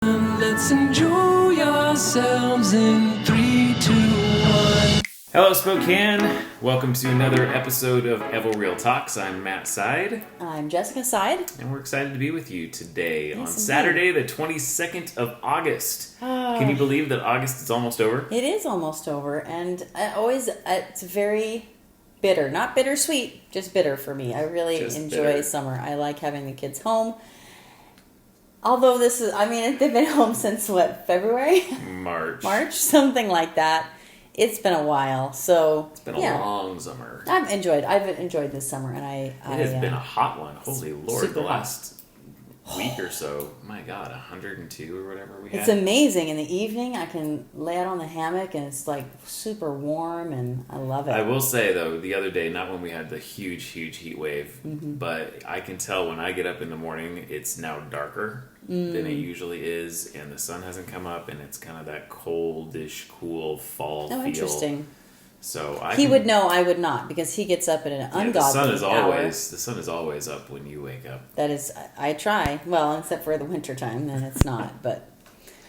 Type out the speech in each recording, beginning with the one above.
Let's enjoy ourselves in 3, 2, 1. Hello, Spokane. Welcome to another episode of EvoReal Talks. I'm Matt Side. I'm Jessica Side. And we're excited to be with you today on indeed. Saturday, the 22nd of August. Can you believe that August is almost over? It is almost over, and it's very bitter. Not bittersweet, just bitter for me. I really enjoy bitter. summer. I like having the kids home. Although they've been home since what, February? March, something like that. It's been a while, so it's been a long summer. I've enjoyed this summer, and it has been a hot one. Holy Lord, super the last week or so, my God, 102 or whatever we had. It's amazing. In the evening, I can lay out on the hammock, and it's like super warm, and I love it. I will say, though, the other day, not when we had the huge heat wave, but I can tell when I get up in the morning, it's now darker than it usually is, and the sun hasn't come up, and it's kind of that coldish, cool fall feel. Interesting. So He would know, I would not, because he gets up at an ungodly hour. The sun is always up when you wake up. That is, I try. Well, except for the winter time, then it's not. But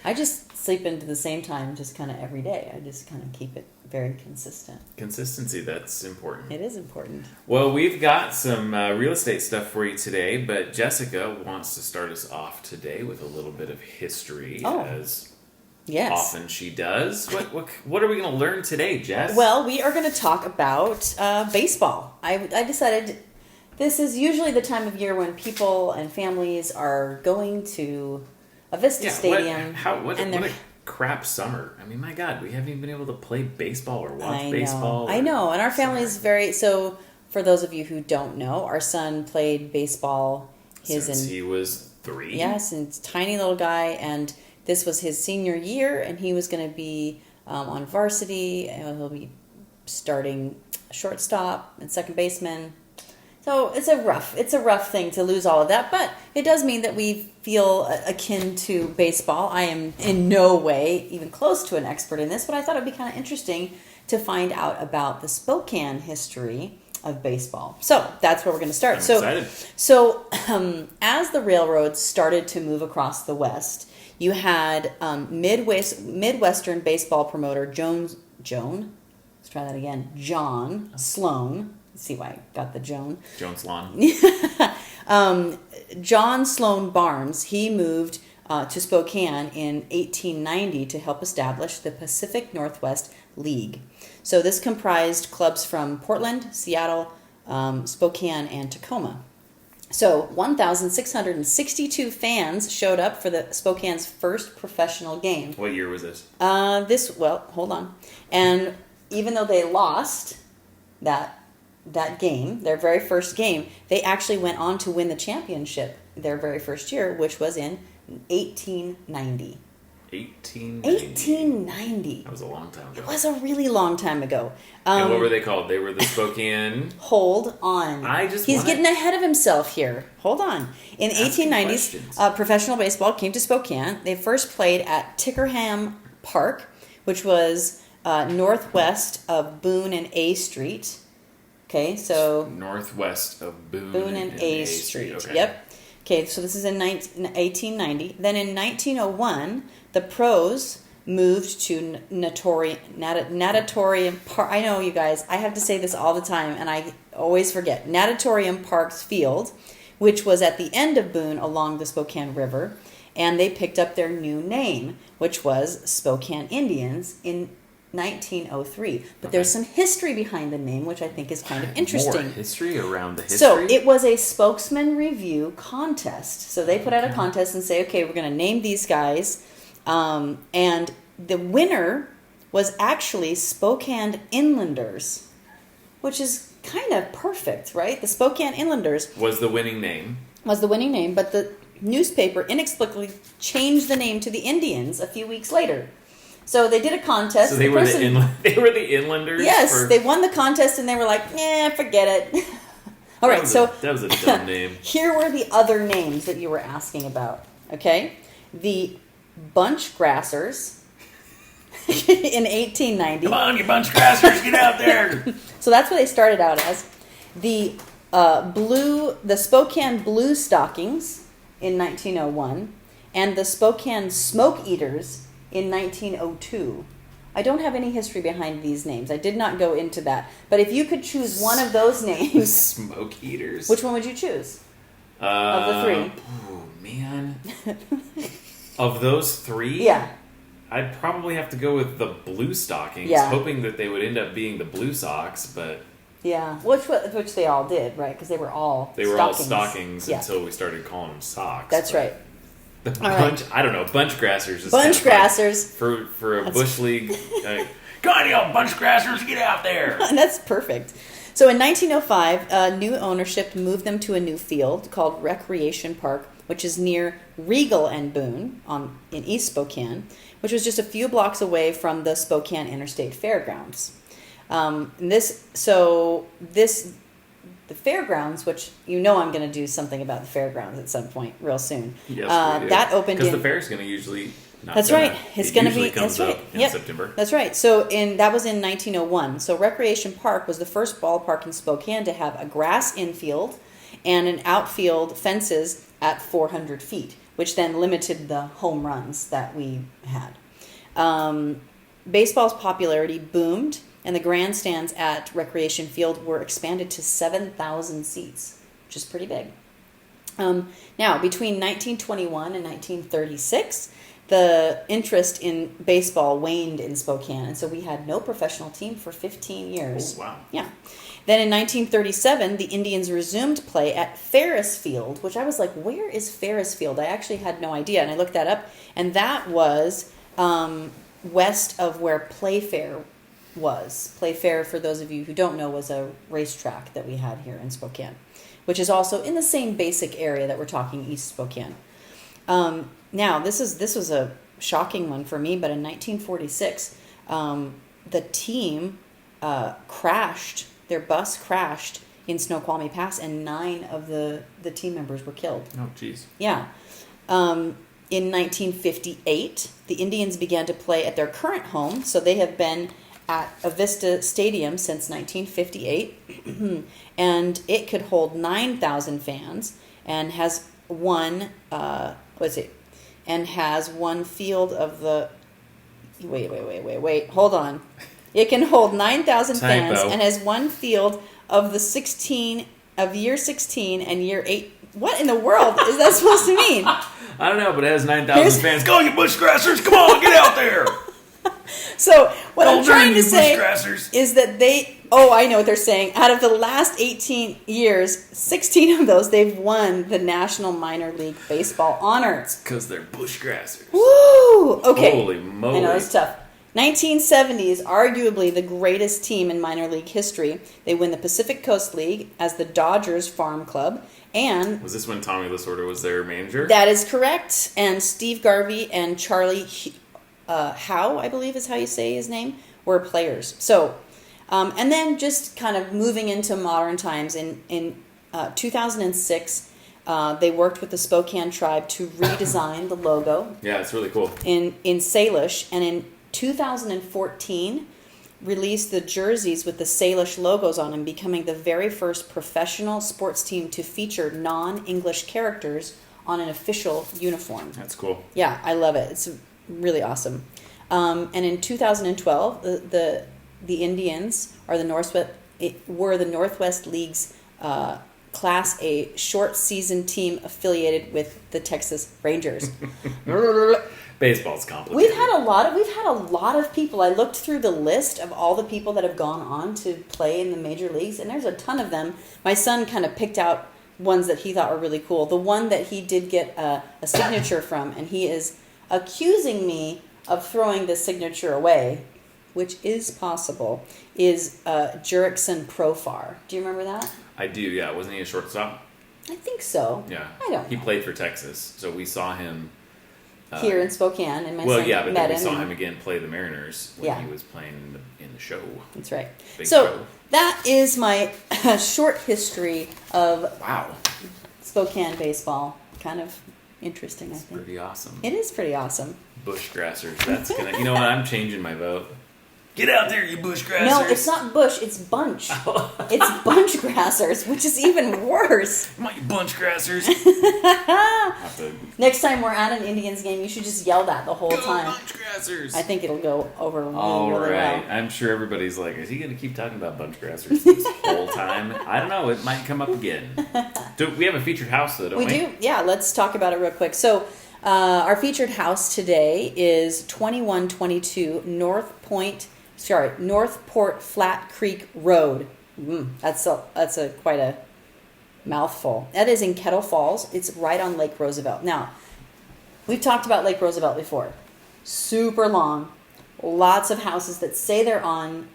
I just sleep into the same time, just kind of every day. I just kind of keep it very consistent. Consistency, that's important. It is important. Well, we've got some real estate stuff for you today, but Jessica wants to start us off today with a little bit of history, as yes, often she does. What are we going to learn today, Jess? Well, we are going to talk about baseball. I decided this is usually the time of year when people and families are going to a Vista Stadium. What a crap summer. I mean, my God, we haven't even been able to play baseball or watch baseball. I know, and our family's very... So, for those of you who don't know, our son played baseball since he was 3. Yes, and tiny little guy, and this was his senior year, and he was going to be on varsity, and he'll be starting shortstop and second baseman. So it's a rough thing to lose all of that, but it does mean that we feel akin to baseball. I am in no way even close to an expert in this, but I thought it would be kind of interesting to find out about the Spokane history of baseball. So that's where we're going to start. I'm excited. So as the railroads started to move across the West, you had Midwestern baseball promoter John Sloan. Let's see why I got the Joan. Joan Sloan. John Sloan Barnes, he moved to Spokane in 1890 to help establish the Pacific Northwest League. So this comprised clubs from Portland, Seattle, Spokane, and Tacoma. So 1,662 fans showed up for the Spokane's first professional game. What year was this? Hold on. And even though they lost that game, their very first game, they actually went on to win the championship their very first year, which was in 1890. 1890. That was a long time ago. It was a really long time ago. And what were they called? They were the Spokane... Hold on. He's getting ahead of himself here. Hold on. In 1890s, professional baseball came to Spokane. They first played at Tickerham Park, which was northwest of Boone and A Street. Okay, so... Northwest of Boone and A Street. Okay. Yep. Okay, so this is in 1890. Then in 1901, the pros moved to Natatorium Park. I know, you guys, I have to say this all the time, and I always forget. Natatorium Park's field, which was at the end of Boone along the Spokane River, and they picked up their new name, which was Spokane Indians in 1903. But there's some history behind the name, which I think is kind of interesting. More history around the history? So it was a spokesman review contest. So they put out a contest and say, okay, we're going to name these guys. And the winner was actually Spokane Inlanders, which is kind of perfect, right? The Spokane Inlanders was the winning name, but the newspaper inexplicably changed the name to the Indians a few weeks later. So they did a contest. So they were the Inlanders? Yes, they won the contest and they were like, forget it. All right, that was a dumb name. Here were the other names that you were asking about, okay? The Bunchgrassers in 1890. Come on, you Bunchgrassers, get out there! So that's what they started out as. The Spokane Blue Stockings in 1901. and the Spokane Smoke Eaters in 1902. I don't have any history behind these names. I did not go into that. But if you could choose one of those names, Smoke Eaters. which one would you choose of the three? Oh man, of those three, Yeah. I'd probably have to go with the Blue Stockings, Yeah. hoping that they would end up being the Blue Sox, but Yeah, which they all did, right? Because they were all all stockings Yeah. until we started calling them socks. That's but right. The All right. I don't know, Bunchgrassers. Is Bunchgrassers. kind of for a bush league. Come on, y'all Bunchgrassers, get out there! That's perfect. So in 1905, new ownership moved them to a new field called Recreation Park, which is near Regal and Boone in East Spokane, which was just a few blocks away from the Spokane Interstate Fairgrounds. The fairgrounds, which I'm going to do something about the fairgrounds at some point real soon. Yes, we do. That opened because the fair's going to usually. That's right. It's going to be. Comes That's right. up in Yep. September. That's right. So that was in 1901. So Recreation Park was the first ballpark in Spokane to have a grass infield and an outfield fences at 400 feet, which then limited the home runs that we had. Baseball's popularity boomed, and the grandstands at Recreation Field were expanded to 7,000 seats, which is pretty big. Now, between 1921 and 1936, the interest in baseball waned in Spokane, and so we had no professional team for 15 years. Oh, wow. Yeah. Then in 1937, the Indians resumed play at Ferris Field, which I was like, where is Ferris Field? I actually had no idea, and I looked that up, and that was west of where Playfair was. Playfair, for those of you who don't know, was a racetrack that we had here in Spokane, which is also in the same basic area that we're talking East Spokane. Now, this was a shocking one for me, but in 1946, the team crashed. Their bus crashed in Snoqualmie Pass, and 9 of the team members were killed. Oh, jeez. Yeah. In 1958, the Indians began to play at their current home, so they have been at Avista Stadium since 1958, and it could hold 9,000 fans and has one field of the wait, hold on. It can hold 9,000 fans and has one field of year 16 and year 8. What in the world is that supposed to mean? I don't know, but it has 9,000 fans. Go, you Bunchgrassers! Come on, get out there! So what I'm trying to say Bunchgrassers. is that I know what they're saying. Out of the last 18 years, 16 of those, they've won the National Minor League Baseball honors. Because they're Bunchgrassers. Woo! Okay. Holy moly. I know, it's tough. 1970s, arguably the greatest team in minor league history. They win the Pacific Coast League as the Dodgers Farm Club. And was this when Tommy Lasorda was their manager? that is correct. And Steve Garvey and Charlie Howe, I believe is how you say his name, were players. So, and then just kind of moving into modern times, in 2006, they worked with the Spokane tribe to redesign the logo. Yeah, it's really cool. In Salish, and in 2014, released the jerseys with the Salish logos on them, becoming the very first professional sports team to feature non-English characters on an official uniform. That's cool. Yeah, I love it. It's really awesome. And in 2012, the Indians were the Northwest League's Class A short season team affiliated with the Texas Rangers. Baseball's complicated. We've had a lot of people. I looked through the list of all the people that have gone on to play in the major leagues, and there's a ton of them. My son kind of picked out ones that he thought were really cool. The one that he did get a signature from, and he is accusing me of throwing the signature away, which is possible, is Jurickson Profar. Do you remember that? I do, yeah. Wasn't he a shortstop? I think so. Yeah. He played for Texas, so we saw him here in Spokane, and my son but met then we him. saw him again play the Mariners when Yeah. he was playing in the show. That's right. Big So show. that is my short history of Spokane baseball. Kind of interesting, I think. Pretty awesome. It is pretty awesome. Bunchgrassers. That's gonna. You know what? I'm changing my vote. Get out there, you bushgrassers. No, it's not bush, it's bunch. It's bunchgrassers, which is even worse. Come on, you bunchgrassers. Next time we're at an Indians game, you should just yell that the whole Go time. bunchgrassers. I think it'll go over really, All really right. well. I'm sure everybody's like, is he going to keep talking about bunchgrassers this whole time? I don't know. It might come up again. We have a featured house, though, don't we? We do. Yeah, let's talk about it real quick. So, our featured house today is 2122 Northport Flat Creek Road. That's quite a mouthful. That is in Kettle Falls. It's right on Lake Roosevelt. Now, we've talked about Lake Roosevelt before. Super long. Lots of houses that say they're on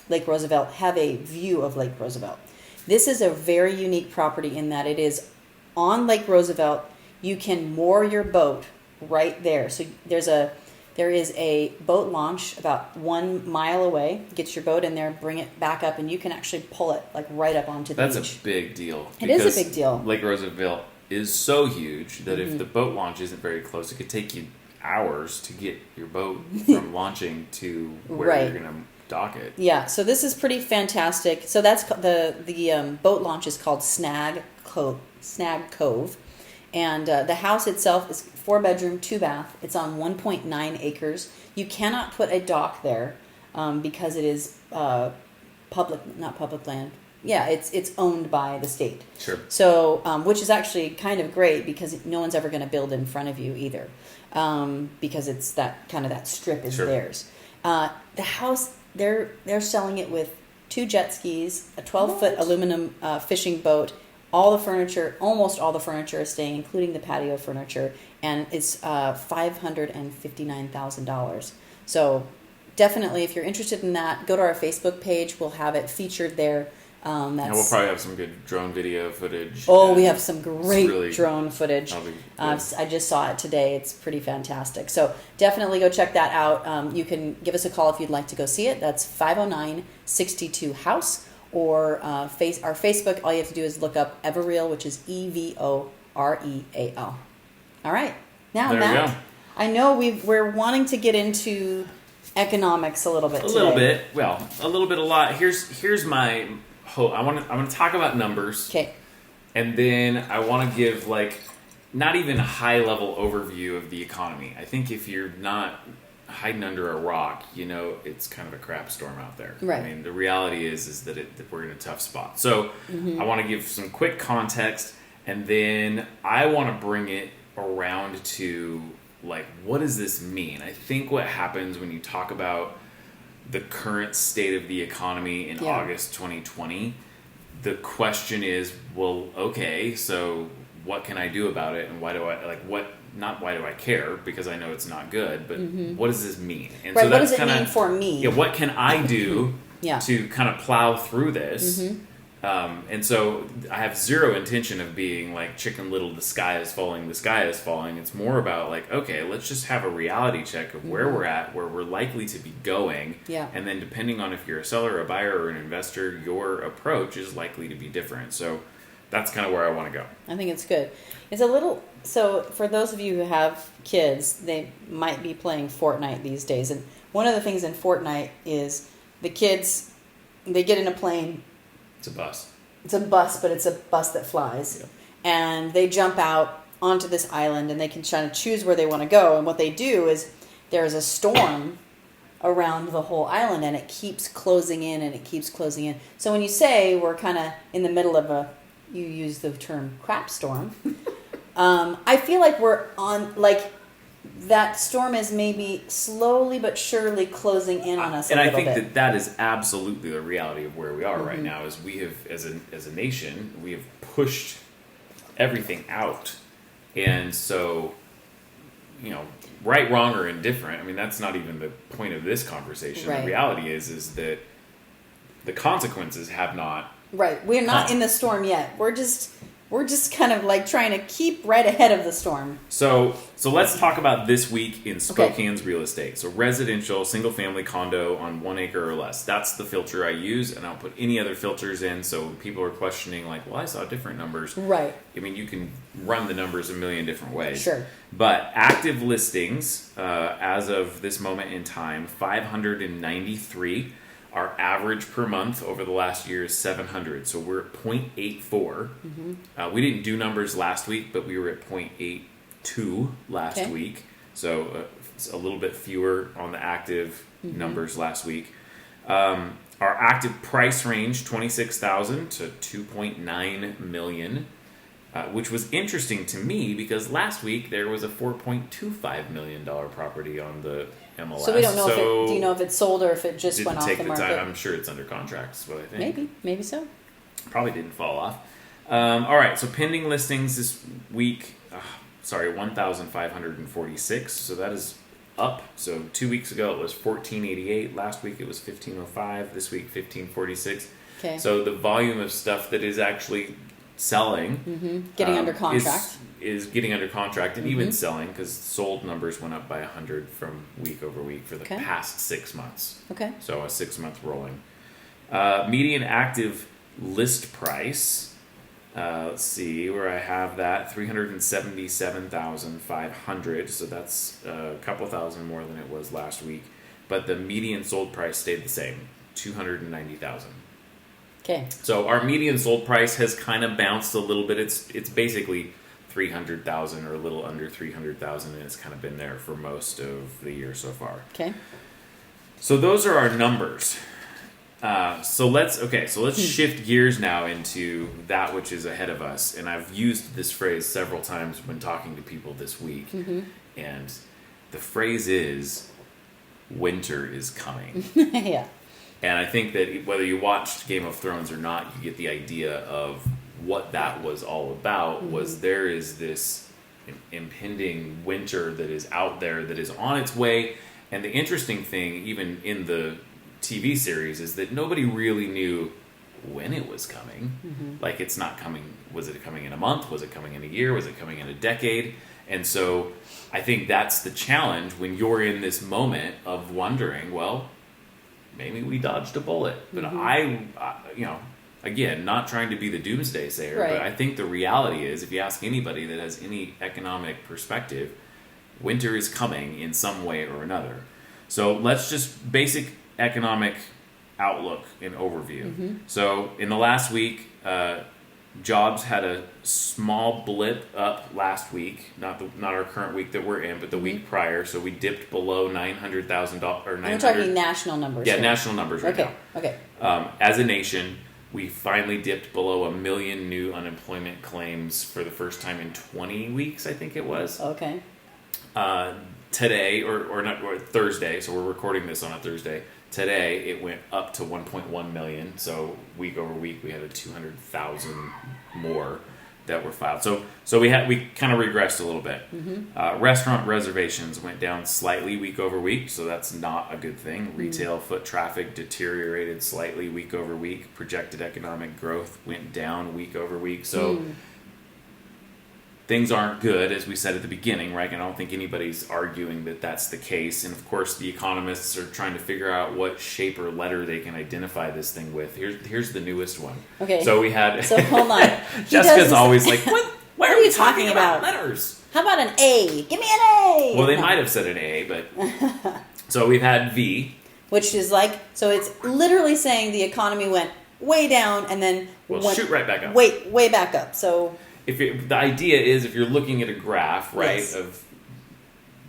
Lake Roosevelt have a view of Lake Roosevelt. This is a very unique property in that it is on Lake Roosevelt. You can moor your boat right there. So there is a boat launch about 1 mile away. Get your boat in there, bring it back up, and you can actually pull it like right up onto the beach. That's a big deal. It is a big deal. Lake Roosevelt is so huge that if the boat launch isn't very close, it could take you hours to get your boat from launching to where you're going to dock it. Yeah, so this is pretty fantastic. So that's the boat launch is called Snag Cove. And the house itself is 4-bedroom, 2-bath. It's on 1.9 acres. You cannot put a dock there because it is not public land. Yeah, it's owned by the state. Sure. So, which is actually kind of great because no one's ever going to build in front of you either, because it's that strip is theirs. The house they're selling it with 2 jet skis, a 12-foot aluminum fishing boat. Almost all the furniture is staying, including the patio furniture, and it's $559,000. So definitely, if you're interested in that, go to our Facebook page. We'll have it featured there. And we'll probably have some good drone video footage. Oh, we have some great drone footage. I just saw it today. It's pretty fantastic. So definitely go check that out. You can give us a call if you'd like to go see it. That's 509-62-HOUSE. Or our Facebook, all you have to do is look up EvoReal, which is EvoReal. All right. Now, Matt, I know we're wanting to get into economics a little bit today. A little bit. Well, a little bit, a lot. Here's my hope. I'm going to talk about numbers. Okay. And then I want to give, not even a high-level overview of the economy. I think if you're not hiding under a rock, it's kind of a crap storm out there. Right. I mean, the reality is that we're in a tough spot. So I want to give some quick context, and then I want to bring it around to, what does this mean? I think what happens when you talk about the current state of the economy in August 2020, the question is, well, okay, so what can I do about it, and why do I, not why do I care, because I know it's not good, but what does this mean? And right, so what does it mean for me? Yeah, what can I do to kind of plow through this? And so I have zero intention of being Chicken Little, the sky is falling. It's more about okay, let's just have a reality check of where we're at, where we're likely to be going. Yeah. And then depending on if you're a seller, a buyer, or an investor, your approach is likely to be different. So that's kind of where I want to go. I think it's good. It's a little... So for those of you who have kids, they might be playing Fortnite these days. And one of the things in Fortnite is the kids, they get in a plane. It's a bus. It's a bus, but it's a bus that flies. Yep. And they jump out onto this island, and they can try to choose where they want to go. And what they do is there's a storm around the whole island, and it keeps closing in, and it keeps closing in. So when you say we're kind of in the middle of you use the term crap storm, I feel like we're on, that storm is maybe slowly but surely closing in on us a little bit. And I think that is absolutely the reality of where we are right now, is we have, as a nation, we have pushed everything out. And so, right, wrong, or indifferent, I mean, that's not even the point of this conversation. Right. The reality is that the consequences have not... Right. We're not in the storm yet. We're we're just kind of like trying to keep right ahead of the storm. So let's talk about this week in Spokane's real estate. So residential, single family condo on 1 acre or less. That's the filter I use, and I don't put any other filters in. So people are questioning like, well, I saw different numbers. Right. I mean, you can run the numbers a million different ways. Sure. But active listings, as of this moment in time, 593. Our average per month over the last year is 700, so we're at 0.84. We didn't do numbers last week, but we were at 0.82 last week, so it's a little bit fewer on the active numbers last week. Our active price range, 26,000 to 2.9 million, which was interesting to me because last week there was a $4.25 million property on the MLS. So we don't know do you know if it's sold or if it just went off the market? Time. I'm sure it's under contract, is what I think. Maybe so. Probably didn't fall off. All right, so pending listings this week, 1,546. So that is up. So 2 weeks ago it was 1,488. Last week it was 1,505. This week 1,546. Okay. So the volume of stuff that is actually selling, getting under contract, is getting under contract and even selling, because sold numbers went up by 100 from week over week for the past 6 months. Okay. So a 6 month rolling. Median active list price. Let's see where I have that, 377,500. So that's a couple thousand more than it was last week. But the median sold price stayed the same, 290,000. Okay. So our median sold price has kind of bounced a little bit. It's basically 300,000 or a little under 300,000, and it's kind of been there for most of the year so far. Okay. So those are our numbers. So let's shift gears now into that which is ahead of us. And I've used this phrase several times when talking to people this week, and the phrase is "winter is coming." Yeah. And I think that whether you watched Game of Thrones or not, you get the idea of what that was all about. Was there is this impending winter that is out there, that is on its way. And the interesting thing, even in the TV series, is that nobody really knew when it was coming. Like, it's not coming. Was it coming in a month? Was it coming in a year? Was it coming in a decade? And so I think that's the challenge when you're in this moment of wondering, well, maybe we dodged a bullet. But I again, not trying to be the doomsday sayer, but I think the reality is, if you ask anybody that has any economic perspective, winter is coming in some way or another. So let's just basic economic outlook and overview. So in the last week, jobs had a small blip up last week, not our current week that we're in, but the week prior. So we dipped below $900,000 or 900. We're talking national numbers. Yeah, national numbers right now. Okay. As a nation, we finally dipped below 1 million new unemployment claims for the first time in 20 weeks, I think it was. Okay. Today, or Thursday, so we're recording this on a Thursday. Today, it went up to 1.1 million. So week over week, we had 200,000 more that were filed. So we kind of regressed a little bit. Restaurant reservations went down slightly week over week, so that's not a good thing. Retail foot traffic deteriorated slightly week over week. Projected economic growth went down week over week. So things aren't good, as we said at the beginning, right? And I don't think anybody's arguing that that's the case. And of course, the economists are trying to figure out what shape or letter they can identify this thing with. Here's the newest one. Okay. So we had. So hold on. Jessica's always like, "What? Why are you talking about letters? How about an A? Give me an A." Well, they might have said an A, but so we've had V, which is like, so it's literally saying the economy went way down and then went shoot right back up. Way back up. So. The idea is, if you're looking at a graph, right, of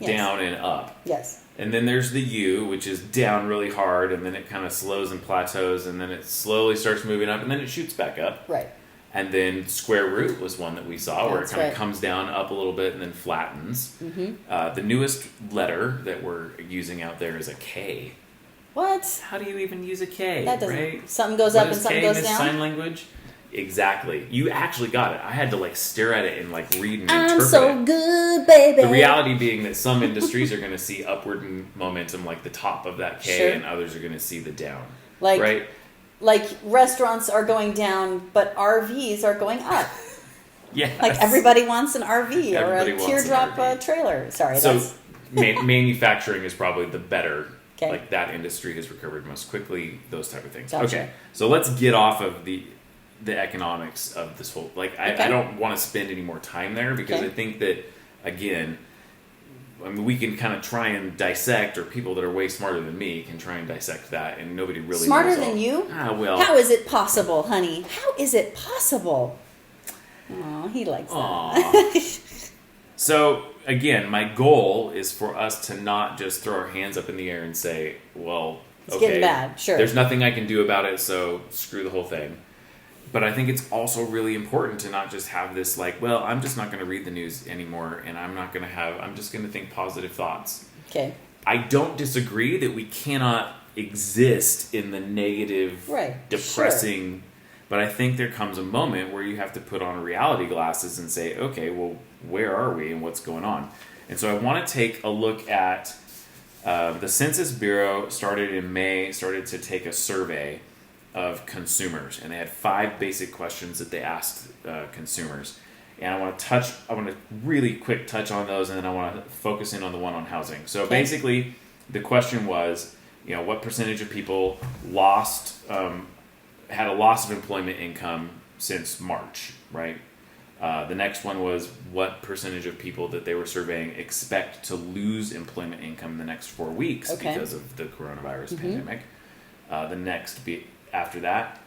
down and up. Yes. And then there's the U, which is down really hard, and then it kind of slows and plateaus, and then it slowly starts moving up, and then it shoots back up. Right. And then square root was one that we saw, where it kind of comes down up a little bit and then flattens. The newest letter that we're using out there is a K. What? How do you even use a K? That doesn't. Right? Something goes up and something goes down. Sign language. Exactly. You actually got it. I had to stare at it and read and interpret it. I'm so good, baby. The reality being that some industries are going to see upward momentum, like the top of that K, and others are going to see the down. Right? Like restaurants are going down, but RVs are going up. Yes. Like everybody wants an RV Everybody or wants a an teardrop RV. Trailer. Sorry, So that's manufacturing is probably the better. Okay. Like that industry has recovered most quickly. Those type of things. Gotcha. Okay, so let's get off of the economics of this whole. Like I Okay. don't want to spend any more time there because Okay. I think that again. I mean, we can kind of try and dissect, or people that are way smarter than me can try and dissect that, and nobody really smarter knows than all. you. Well, How is it possible, honey? How is it possible? Oh, he likes that. So again, my goal is for us to not just throw our hands up in the air and say, "Well, It's okay, getting bad, sure. there's nothing I can do about it, so screw the whole thing." But I think it's also really important to not just have this like, "Well, I'm just not going to read the news anymore, and I'm just going to think positive thoughts." Okay. I don't disagree that we cannot exist in the negative, Right, depressing. But I think there comes a moment where you have to put on reality glasses and say, okay, well, where are we and what's going on? And so I want to take a look at the Census Bureau started in May, started to take a survey of consumers. And they had 5 basic questions that they asked consumers. And I want to really quick touch on those, and then I want to focus in on the one on housing. So basically, the question was, what percentage of people had a loss of employment income since March, right? The next one was what percentage of people that they were surveying expect to lose employment income in the next 4 weeks because of the coronavirus pandemic. The next, after that,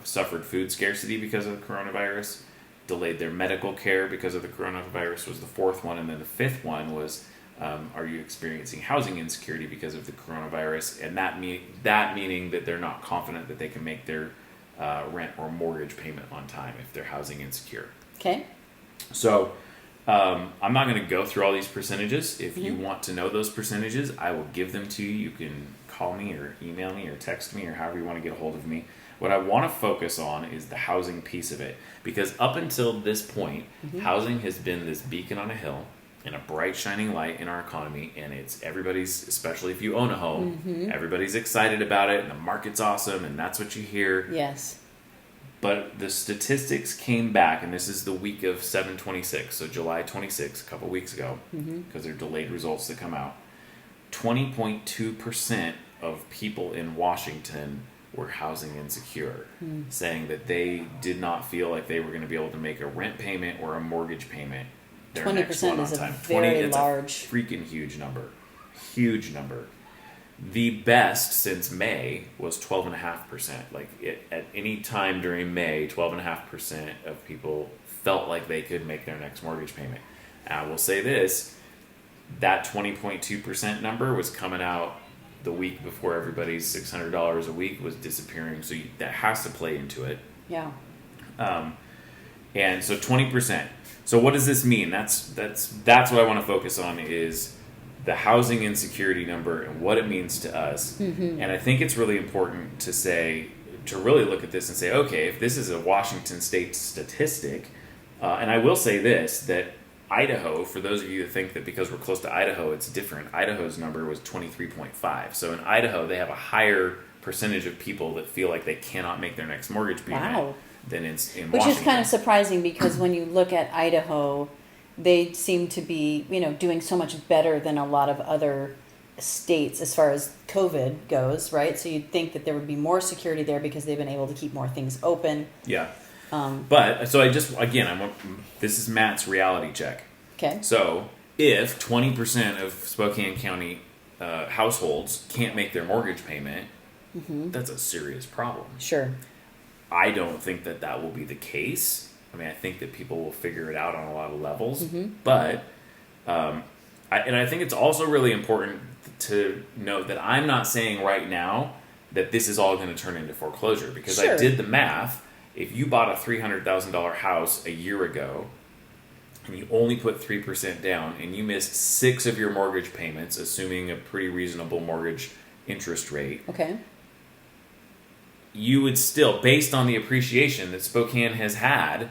suffered food scarcity because of the coronavirus, delayed their medical care because of the coronavirus was the 4th one, and then the 5th one was, are you experiencing housing insecurity because of the coronavirus? And that meaning that they're not confident that they can make their rent or mortgage payment on time if they're housing insecure. Okay. So I'm not going to go through all these percentages. If you want to know those percentages, I will give them to you. You can call me or email me or text me or however you want to get a hold of me. What I want to focus on is the housing piece of it, because up until this point, housing has been this beacon on a hill and a bright shining light in our economy, and it's everybody's, especially if you own a home, everybody's excited about it, and the market's awesome, and that's what you hear. Yes. But the statistics came back, and this is the week of 7/26, so July 26, a couple weeks ago, because they're delayed results that come out. 20.2% of people in Washington were housing insecure, saying that they did not feel like they were going to be able to make a rent payment or a mortgage payment. 20% is a very large, freaking huge number. Huge number. The best since May was 12.5%. Like at any time during May, 12.5% of people felt like they could make their next mortgage payment. And I will say this: that 20.2% number was coming out the week before everybody's $600 a week was disappearing. So that has to play into it. Yeah. And so 20%. So what does this mean? That's what I want to focus on is the housing insecurity number and what it means to us. And I think it's really important to really look at this and say, okay, if this is a Washington state statistic, and I will say this, that Idaho, for those of you that think that because we're close to Idaho, it's different. Idaho's number was 23.5. So in Idaho, they have a higher percentage of people that feel like they cannot make their next mortgage payment than in Washington. Which is kind of surprising, because when you look at Idaho, they seem to be, doing so much better than a lot of other states as far as COVID goes, right? So you'd think that there would be more security there because they've been able to keep more things open. Yeah. But so this is Matt's reality check. Okay. So if 20% of Spokane County households can't make their mortgage payment, that's a serious problem. Sure. I don't think that will be the case. I mean, I think that people will figure it out on a lot of levels. But I think it's also really important to note that I'm not saying right now that this is all going to turn into foreclosure, because I did the math. If you bought a $300,000 house a year ago and you only put 3% down and you missed 6 of your mortgage payments, assuming a pretty reasonable mortgage interest rate, okay, you would still, based on the appreciation that Spokane has had,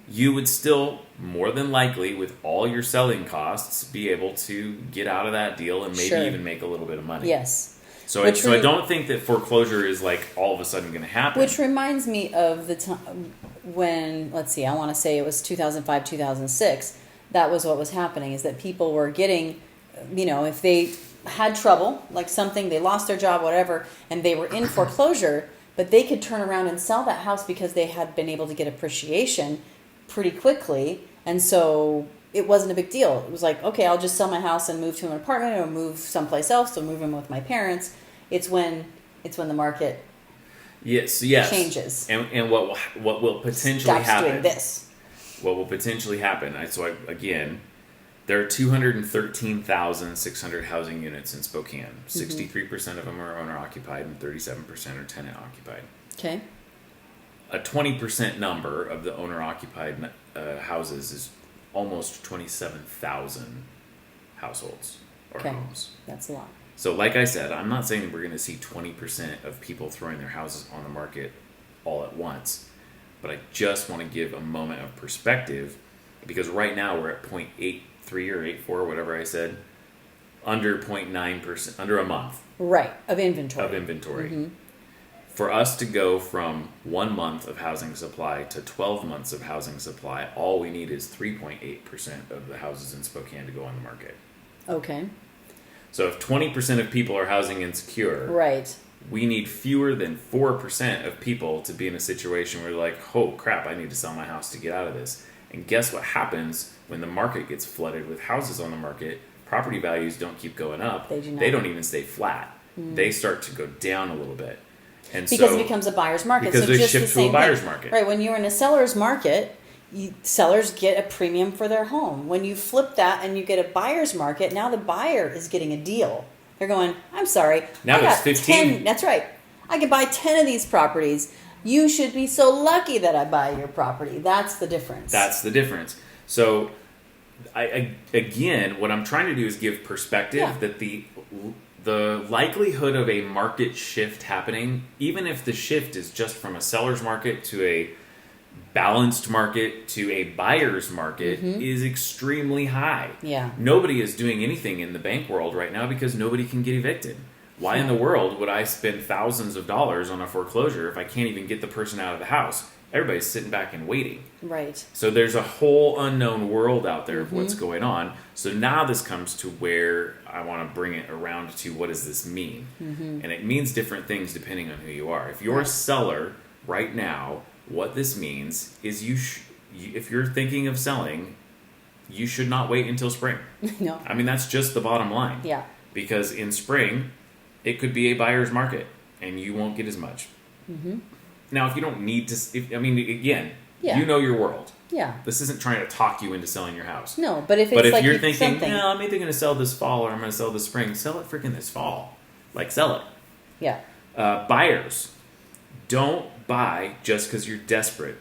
you would still, more than likely, with all your selling costs, be able to get out of that deal and maybe even make a little bit of money. Yes. So I don't think that foreclosure is like all of a sudden going to happen. Which reminds me of the time when, let's see, I want to say it was 2005, 2006. That was what was happening, is that people were getting, if they had trouble, like something, they lost their job, whatever, and they were in foreclosure, but they could turn around and sell that house because they had been able to get appreciation pretty quickly. And so it wasn't a big deal. It was like, okay, I'll just sell my house and move to an apartment or move someplace else, or move in with my parents. It's when the market changes. And what will potentially Stops happen? doing this. What will potentially happen? Again, there are 213,600 housing units in Spokane. 63% of them are owner occupied, and 37% are tenant occupied. Okay. A 20% number of the owner occupied houses is almost 27,000 households or homes. That's a lot. So like I said, I'm not saying that we're going to see 20% of people throwing their houses on the market all at once, but I just want to give a moment of perspective, because right now we're at 0.83 or 84, whatever I said, under 0.9%, under a month. Right, of inventory. Mm-hmm. For us to go from 1 month of housing supply to 12 months of housing supply, all we need is 3.8% of the houses in Spokane to go on the market. Okay. So if 20% of people are housing insecure, right, we need fewer than 4% of people to be in a situation where they're like, oh crap, I need to sell my house to get out of this. And guess what happens when the market gets flooded with houses on the market? Property values don't keep going up. They do not. They don't even stay flat. They start to go down a little bit. And because so, it becomes a buyer's market. Because so they just shift the to same a buyer's thing. market. Right, when you're in a seller's market, sellers get a premium for their home. When you flip that and you get a buyer's market, now the buyer is getting a deal. They're going, I'm sorry. Now there's 15. 10, that's right. I could buy 10 of these properties. You should be so lucky that I buy your property. That's the difference. That's the difference. So, again, what I'm trying to do is give perspective that the likelihood of a market shift happening, even if the shift is just from a seller's market to a balanced market to a buyer's market, is extremely high. Yeah. Nobody is doing anything in the bank world right now because nobody can get evicted. Why in the world would I spend thousands of dollars on a foreclosure if I can't even get the person out of the house? Everybody's sitting back and waiting. Right. So there's a whole unknown world out there of what's going on. So now this comes to where I want to bring it around to, what does this mean? And it means different things depending on who you are. If you're a seller right now, what this means is if you're thinking of selling, you should not wait until spring. No. I mean, that's just the bottom line. Yeah. Because in spring, it could be a buyer's market and you won't get as much. Now, if you don't need to, again, you know your world. Yeah. This isn't trying to talk you into selling your house. No, but if it's like you're thinking, something. no, I'm either going to sell this fall or I'm going to sell this spring, sell it freaking this fall. Like, sell it. Yeah. Buyers, don't buy just because you're desperate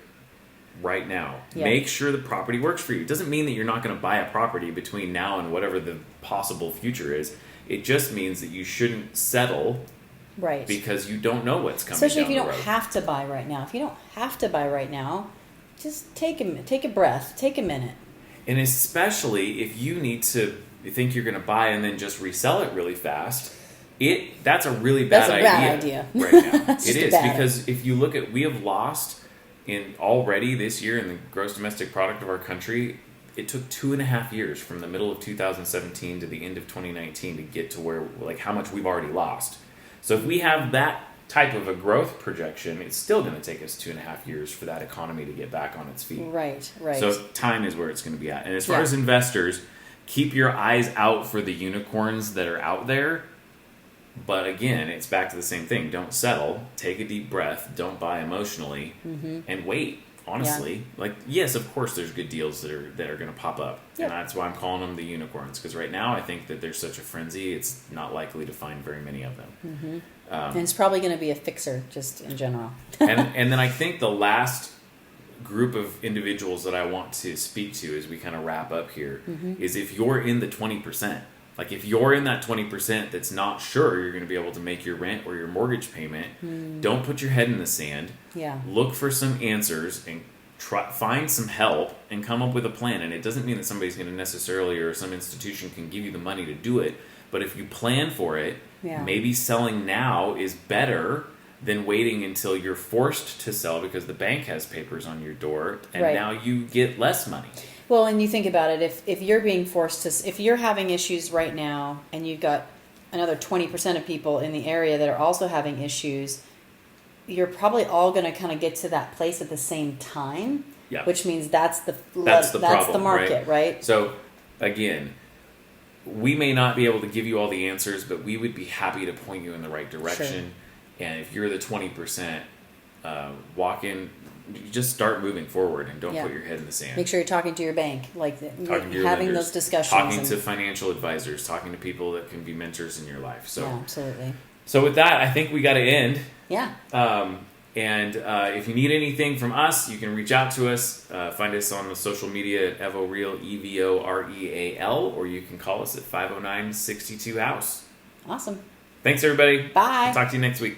right now. Yeah. Make sure the property works for you. It doesn't mean that you're not going to buy a property between now and whatever the possible future is. It just means that you shouldn't settle. Right. Because you don't know what's coming Especially down if you the don't road. have to buy right now. If you don't have to buy right now, just take a breath. Take a minute. And especially if you think you're going to buy and then just resell it really fast, that's a really bad idea right now. It is, because if you look at, we have lost already this year in the gross domestic product of our country. It took 2.5 years from the middle of 2017 to the end of 2019 to get to where, like, how much we've already lost. So if we have that type of a growth projection, it's still going to take us 2.5 years for that economy to get back on its feet. Right. So time is where it's going to be at. And as far as investors, keep your eyes out for the unicorns that are out there. But again, it's back to the same thing. Don't settle. Take a deep breath. Don't buy emotionally. And wait. Honestly, yes, of course, there's good deals that are going to pop up, and that's why I'm calling them the unicorns. Because right now, I think that there's such a frenzy; it's not likely to find very many of them. And it's probably going to be a fixer, just in general. and then I think the last group of individuals that I want to speak to as we kind of wrap up here is if you're in the 20%. Like, if you're in that 20% that's not sure you're going to be able to make your rent or your mortgage payment, don't put your head in the sand. Yeah. Look for some answers and find some help and come up with a plan. And it doesn't mean that somebody's going to necessarily, or some institution can give you the money to do it. But if you plan for it Yeah. Maybe selling now is better than waiting until you're forced to sell because the bank has papers on your door and Right. now you get less money. Well, and you think about it, if you're being forced to, if you're having issues right now and you've got another 20% of people in the area that are also having issues, you're probably all going to kind of get to that place at the same time, Yeah. which means that's the problem, market, right? So, again, we may not be able to give you all the answers, but we would be happy to point you in the right direction. And if you're the 20%, walk in, just start moving forward and don't Yeah. put your head in the sand. Make sure you're talking to your bank, like Talking to your having lenders, those discussions. talking to financial advisors, talking to people that can be mentors in your life. So, yeah, absolutely. so with that, I think we got to end. Yeah. And if you need anything from us, you can reach out to us. Find us on the social media at EvoReal, EvoReal, or you can call us at 509-62-HOUSE. Awesome. Thanks, everybody. Bye. Talk to you next week.